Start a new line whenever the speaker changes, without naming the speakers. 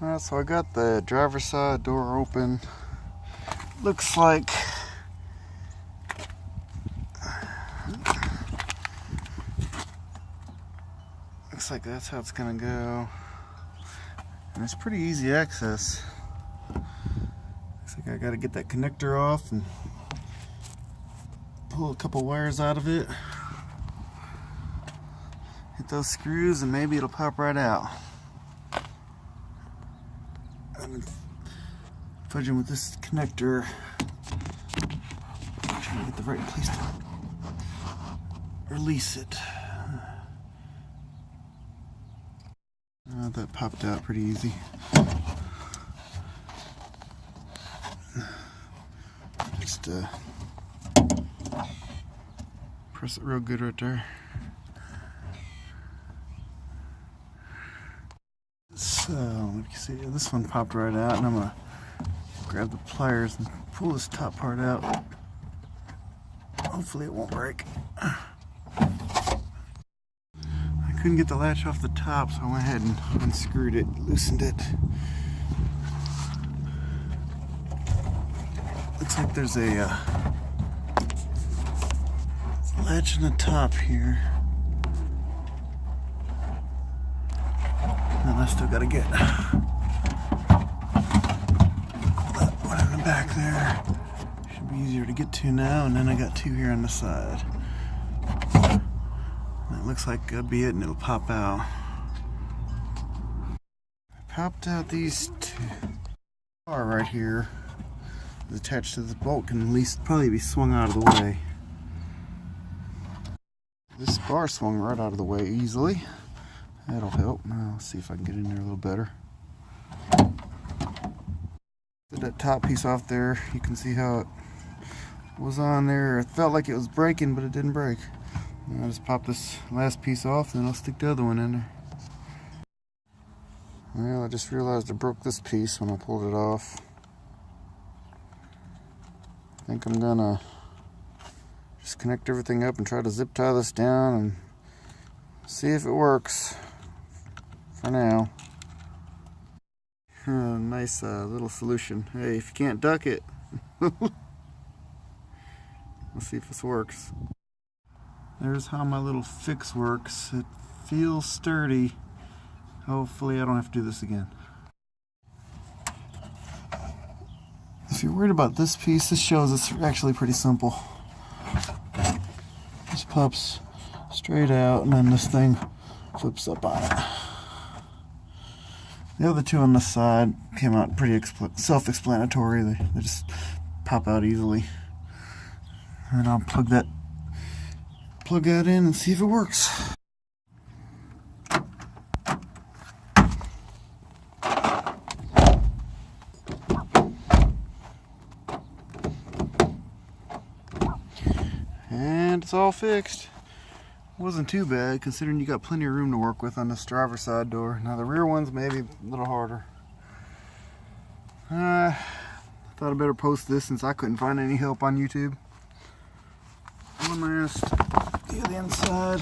Alright, so I got the driver's side door open. Looks like that's how it's gonna go. And it's pretty easy access. Looks like I gotta get that connector off and pull a couple wires out of it. Hit those screws and maybe it'll pop right out. I'm fudging with this connector. Trying to get the right place to release it. That popped out pretty easy. Just press it real good right there. So, you can see this one popped right out, and I'm gonna grab the pliers and pull this top part out. Hopefully it won't break. Couldn't get the latch off the top, so I went ahead and unscrewed it, loosened it. Looks like there's a latch on the top here. And I still gotta get that one in the back there. Should be easier to get to now, and then I got two here on the side. Looks like that'll be it, and it'll pop out. I popped out these two. Bar right here is attached to the bolt, can at least probably be swung out of the way. This bar swung right out of the way easily. That'll help. Now let's see if I can get in there a little better. Get that top piece off there. You can see how it was on there. It felt like it was breaking, but it didn't break. I'll just pop this last piece off, and then I'll stick the other one in there. Well, I just realized I broke this piece when I pulled it off. I think I'm gonna just connect everything up and try to zip tie this down and see if it works for now. Nice little solution. Hey, if you can't duck it, let's see if this works. There's how my little fix works. It feels sturdy. Hopefully I don't have to do this again. If you're worried about this piece, this shows it's actually pretty simple. This pops straight out, and then this thing flips up on it. The other two on the side came out pretty self-explanatory. They just pop out easily. And I'll plug that in and see if it works. And it's all fixed. Wasn't too bad considering you got plenty of room to work with on this driver's side door. Now the rear one's maybe a little harder. I thought I'd better post this since I couldn't find any help on YouTube. One last view of the inside.